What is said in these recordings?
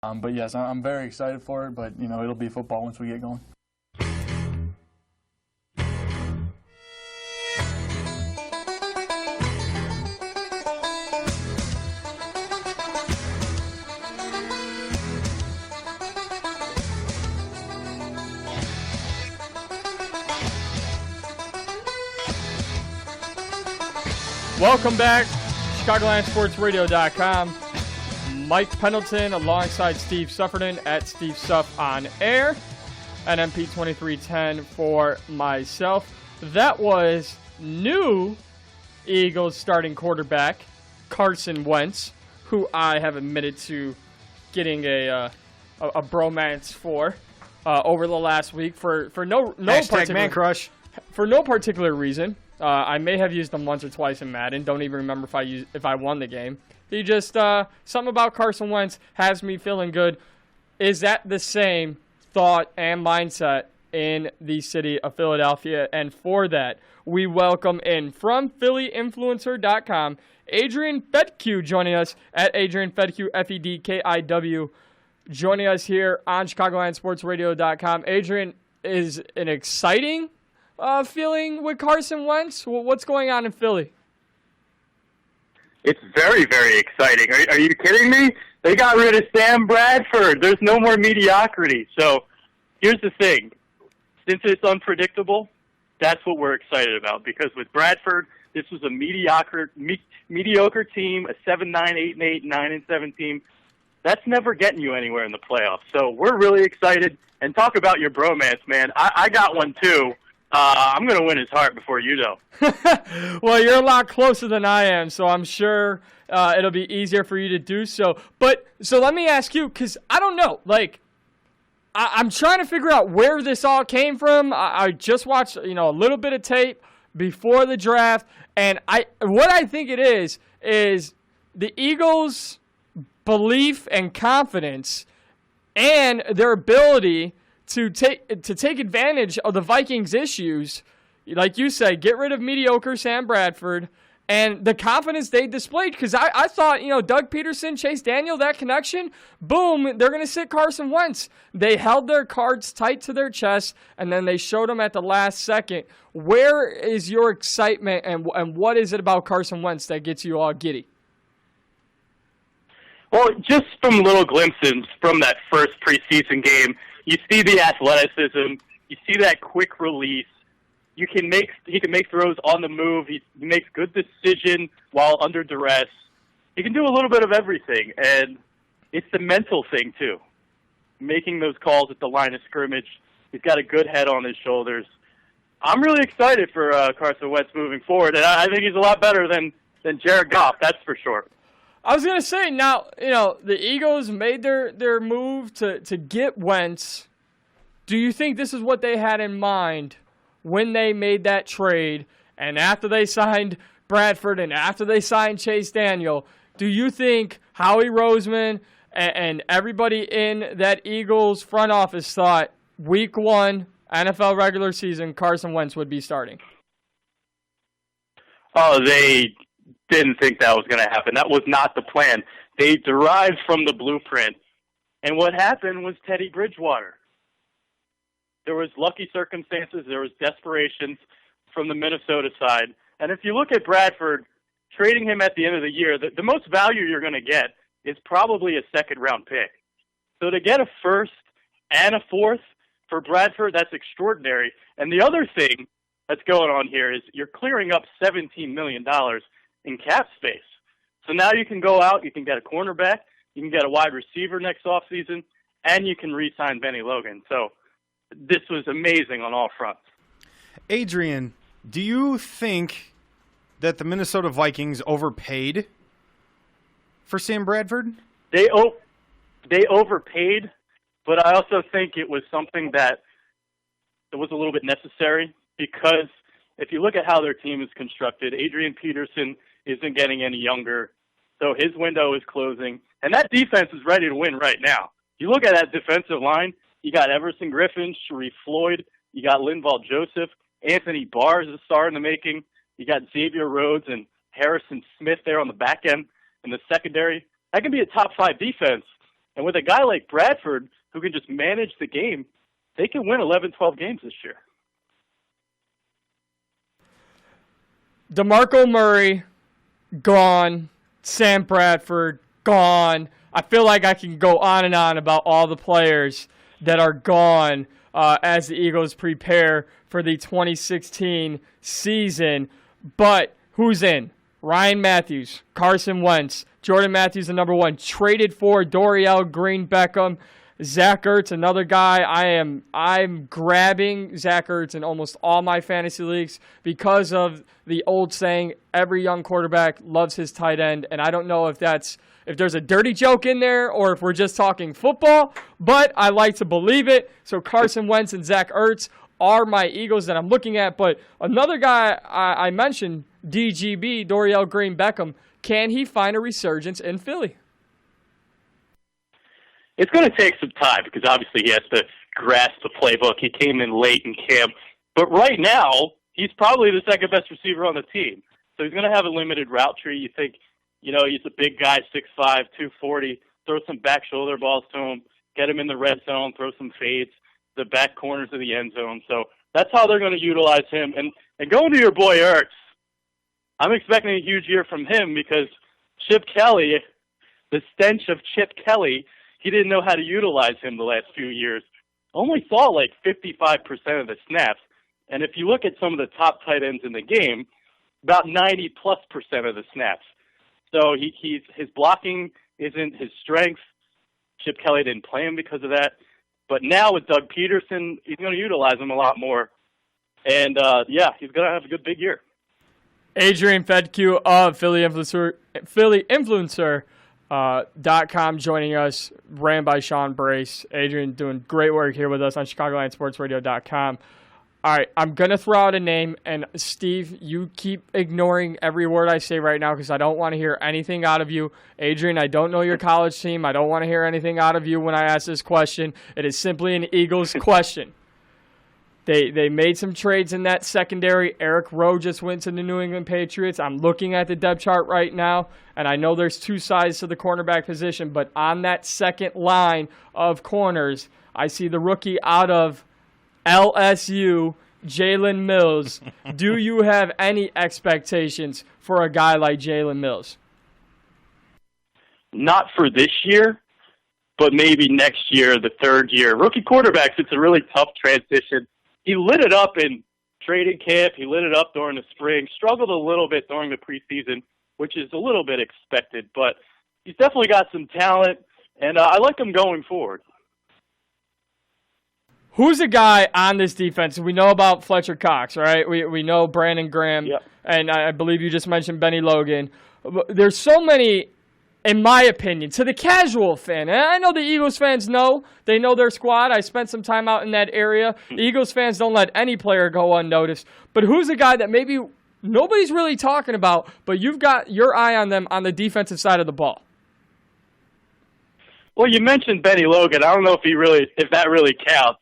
But yes, I'm very excited for it. But it'll be football once we get going. Welcome back, ChicagolandSportsRadio.com. Mike Pendleton alongside Steve Suffredin at Steve Suff on air, and MP2310 for myself. That was new Eagles starting quarterback Carson Wentz, who I have admitted to getting a bromance for over the last week for no particular man crush. For no particular reason. I may have used him once or twice in Madden. Don't even remember if I won the game. He just something about Carson Wentz has me feeling good. Is that the same thought and mindset in the city of Philadelphia? And for that, we welcome in from PhillyInfluencer.com, Adrian Fedkiw joining us at Adrian Fedkiw, Fedkiw, joining us here on ChicagolandSportsRadio.com. Adrian, is an exciting feeling with Carson Wentz? What's going on in Philly? It's very, very exciting. Are you kidding me? They got rid of Sam Bradford. There's no more mediocrity. So here's the thing. Since it's unpredictable, that's what we're excited about. Because with Bradford, this was a mediocre team, a 7-9, 8-8, 9-7 team. That's never getting you anywhere in the playoffs. So we're really excited. And talk about your bromance, man. I got one, too. I'm going to win his heart before you do. Well, you're a lot closer than I am, so I'm sure it'll be easier for you to do so. But so let me ask you, because I don't know. Like, I'm trying to figure out where this all came from. I just watched, a little bit of tape before the draft, and what I think it is the Eagles' belief and confidence and their ability to take advantage of the Vikings' issues, like you said, get rid of mediocre Sam Bradford, and the confidence they displayed. Because I thought, Doug Peterson, Chase Daniel, that connection, boom, they're going to sit Carson Wentz. They held their cards tight to their chest, and then they showed them at the last second. Where is your excitement, and what is it about Carson Wentz that gets you all giddy? Well, just from little glimpses from that first preseason game, you see the athleticism. You see that quick release. He can make throws on the move. He makes good decisions while under duress. He can do a little bit of everything, and it's the mental thing too. Making those calls at the line of scrimmage. He's got a good head on his shoulders. I'm really excited for Carson Wentz moving forward, and I think he's a lot better than Jared Goff. That's for sure. I was going to say, now, the Eagles made their move to get Wentz. Do you think this is what they had in mind when they made that trade, and after they signed Bradford and after they signed Chase Daniel? Do you think Howie Roseman and everybody in that Eagles front office thought week 1, NFL regular season, Carson Wentz would be starting? Oh, they didn't think that was going to happen. That was not the plan. They derived from the blueprint. And what happened was Teddy Bridgewater. There was lucky circumstances. There was desperations from the Minnesota side. And if you look at Bradford, trading him at the end of the year, the most value you're going to get is probably a second-round pick. So to get a first and a fourth for Bradford, that's extraordinary. And the other thing that's going on here is you're clearing up $17 million in cap space. So now you can go out, you can get a cornerback, you can get a wide receiver next offseason, and you can re-sign Benny Logan. So this was amazing on all fronts. Adrian, do you think that the Minnesota Vikings overpaid for Sam Bradford? They overpaid, but I also think it was something that was a little bit necessary, because if you look at how their team is constructed, Adrian Peterson isn't getting any younger, so his window is closing, and that defense is ready to win right now. You look at that defensive line, you got Everson Griffin, Sharif Floyd, you got Linval Joseph, Anthony Barr is a star in the making, you got Xavier Rhodes and Harrison Smith there on the back end in the secondary. That can be a top 5 defense, And with a guy like Bradford who can just manage the game, they can win 11, 12 games this year. DeMarco Murray, gone. Sam Bradford, gone. I feel like I can go on and on about all the players that are gone as the Eagles prepare for the 2016 season. But who's in? Ryan Matthews, Carson Wentz, Jordan Matthews, the number one, traded for Dorial Green-Beckham, Zach Ertz, another guy. I'm grabbing Zach Ertz in almost all my fantasy leagues because of the old saying, every young quarterback loves his tight end. And I don't know if there's a dirty joke in there or if we're just talking football, but I like to believe it. So Carson Wentz and Zach Ertz are my Eagles that I'm looking at. But another guy I mentioned, DGB, Dorial Green-Beckham, can he find a resurgence in Philly? It's going to take some time because obviously he has to grasp the playbook. He came in late in camp. But right now, he's probably the second best receiver on the team. So he's going to have a limited route tree. You think, he's a big guy, 6'5", 240, throw some back shoulder balls to him, get him in the red zone, throw some fades, the back corners of the end zone. So that's how they're going to utilize him. And going to your boy Ertz, I'm expecting a huge year from him because Chip Kelly, the stench of Chip Kelly, he didn't know how to utilize him the last few years. Only saw like 55% of the snaps. And if you look at some of the top tight ends in the game, about 90+% of the snaps. So his blocking isn't his strength. Chip Kelly didn't play him because of that. But now with Doug Peterson, he's going to utilize him a lot more. And, he's going to have a good big year. Adrian Fedkiw of PhillyInfluencer.com joining us, ran by Sean Brace. Adrian doing great work here with us on ChicagolandSportsRadio.com. All right, I'm going to throw out a name, and Steve, you keep ignoring every word I say right now because I don't want to hear anything out of you. Adrian, I don't know your college team. I don't want to hear anything out of you when I ask this question. It is simply an Eagles question. They made some trades in that secondary. Eric Rowe just went to the New England Patriots. I'm looking at the depth chart right now, and I know there's two sides to the cornerback position, but on that second line of corners, I see the rookie out of LSU, Jalen Mills. Do you have any expectations for a guy like Jalen Mills? Not for this year, but maybe next year, the third year. Rookie quarterbacks, it's a really tough transition. He lit it up in training camp. He lit it up during the spring. Struggled a little bit during the preseason, which is a little bit expected. But he's definitely got some talent, and I like him going forward. Who's a guy on this defense? We know about Fletcher Cox, right? We know Brandon Graham, yep. And I believe you just mentioned Benny Logan. There's so many, in my opinion, to the casual fan. And I know the Eagles fans know. They know their squad. I spent some time out in that area. The Eagles fans don't let any player go unnoticed. But who's a guy that maybe nobody's really talking about, but you've got your eye on them on the defensive side of the ball? Well, you mentioned Benny Logan. I don't know if that really counts.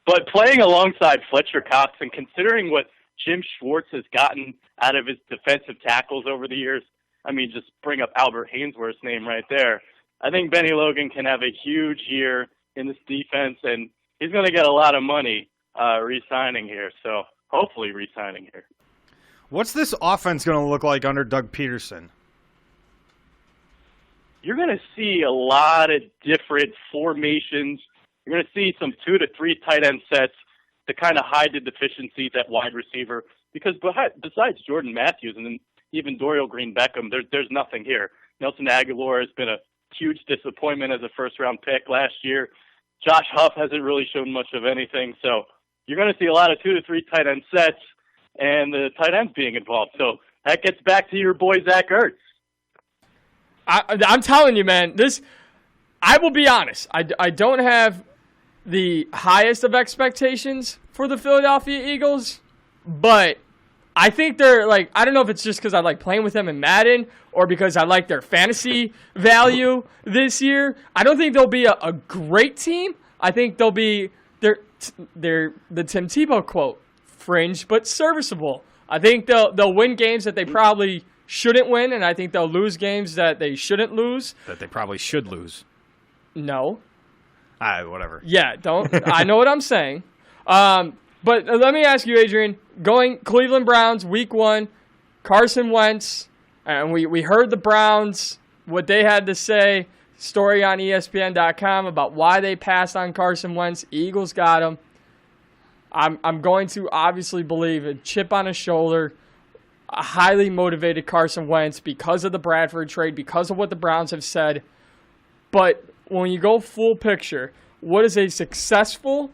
But playing alongside Fletcher Cox and considering what Jim Schwartz has gotten out of his defensive tackles over the years, I mean, just bring up Albert Hainsworth's name right there. I think Benny Logan can have a huge year in this defense, and he's going to get a lot of money re-signing here. So hopefully re-signing here. What's this offense going to look like under Doug Peterson? You're going to see a lot of different formations. You're going to see some 2 to 3 tight end sets to kind of hide the deficiencies at wide receiver. Because besides Jordan Matthews and then even Dorial Green-Beckham, there's nothing here. Nelson Aguilar has been a huge disappointment as a first-round pick last year. Josh Huff hasn't really shown much of anything. So you're going to see a lot of 2 to 3 tight end sets and the tight ends being involved. So that gets back to your boy Zach Ertz. I'm telling you, man, I will be honest. I don't have the highest of expectations for the Philadelphia Eagles, but I think they're like, I don't know if it's just because I like playing with them in Madden or because I like their fantasy value this year. I don't think they'll be a great team. I think they'll be they're the Tim Tebow quote, fringe but serviceable. I think they'll win games that they probably shouldn't win, and I think they'll lose games that they shouldn't lose. That they probably should lose. No. Whatever. Yeah, don't. I know what I'm saying. But let me ask you, Adrian, going Cleveland Browns, week 1, Carson Wentz, and we heard the Browns, what they had to say, story on ESPN.com about why they passed on Carson Wentz. Eagles got him. I'm going to obviously believe a chip on his shoulder, a highly motivated Carson Wentz because of the Bradford trade, because of what the Browns have said. But when you go full picture, what is a successful,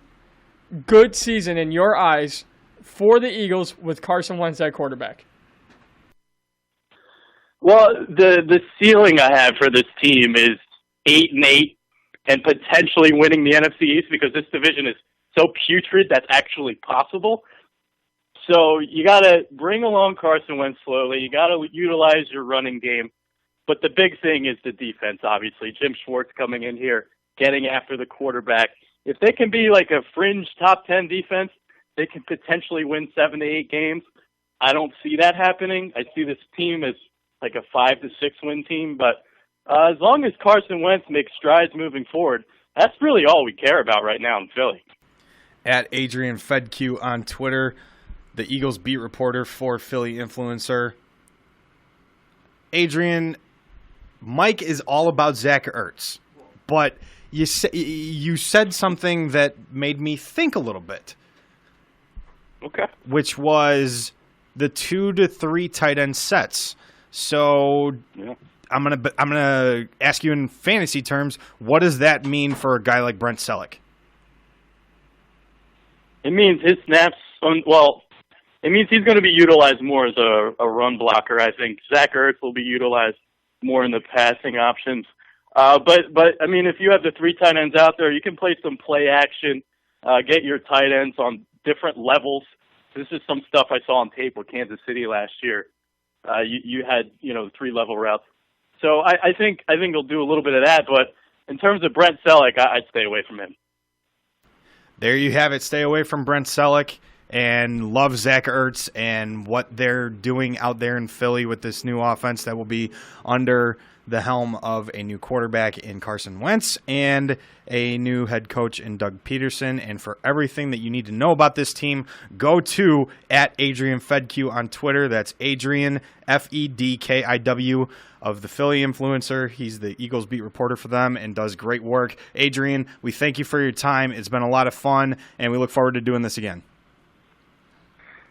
good season in your eyes for the Eagles with Carson Wentz at quarterback? Well, the ceiling I have for this team is 8-8 and potentially winning the NFC East because this division is so putrid that's actually possible. So you got to bring along Carson Wentz slowly. You got to utilize your running game. But the big thing is the defense, obviously. Jim Schwartz coming in here, getting after the quarterback. If they can be like a fringe top 10 defense, they can potentially win 7 to 8 games. I don't see that happening. I see this team as like a 5 to 6 win team. But as long as Carson Wentz makes strides moving forward, that's really all we care about right now in Philly. At Adrian Fedkiw on Twitter, the Eagles beat reporter for Philly Influencer. Adrian, Mike is all about Zach Ertz, but you said something that made me think a little bit. Okay. Which was the 2 to 3 tight end sets. So yeah. I'm gonna ask you in fantasy terms, what does that mean for a guy like Brent Selleck? It means his snaps. It means he's going to be utilized more as a run blocker. I think Zach Ertz will be utilized more in the passing options. But I mean, if you have the 3 tight ends out there, you can play some play action, get your tight ends on different levels. This is some stuff I saw on tape with Kansas City last year. You had 3-level routes. So I think he'll do a little bit of that. But in terms of Brent Selleck, I'd stay away from him. There you have it. Stay away from Brent Selleck and love Zach Ertz and what they're doing out there in Philly with this new offense that will be under the helm of a new quarterback in Carson Wentz and a new head coach in Doug Peterson. And for everything that you need to know about this team, go to at Adrian Fedkiw on Twitter. That's Adrian, Fedkiw of the Philly Influencer. He's the Eagles beat reporter for them and does great work. Adrian, we thank you for your time. It's been a lot of fun, and we look forward to doing this again.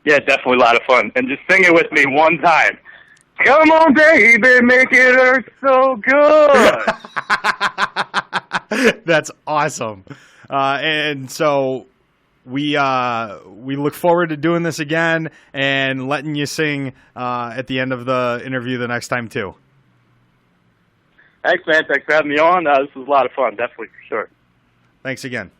Yeah, definitely a lot of fun. And just sing it with me one time. Come on, baby, make it hurt so good. That's awesome. And so we look forward to doing this again and letting you sing at the end of the interview the next time, too. Thanks, man. Thanks for having me on. This was a lot of fun, definitely, for sure. Thanks again.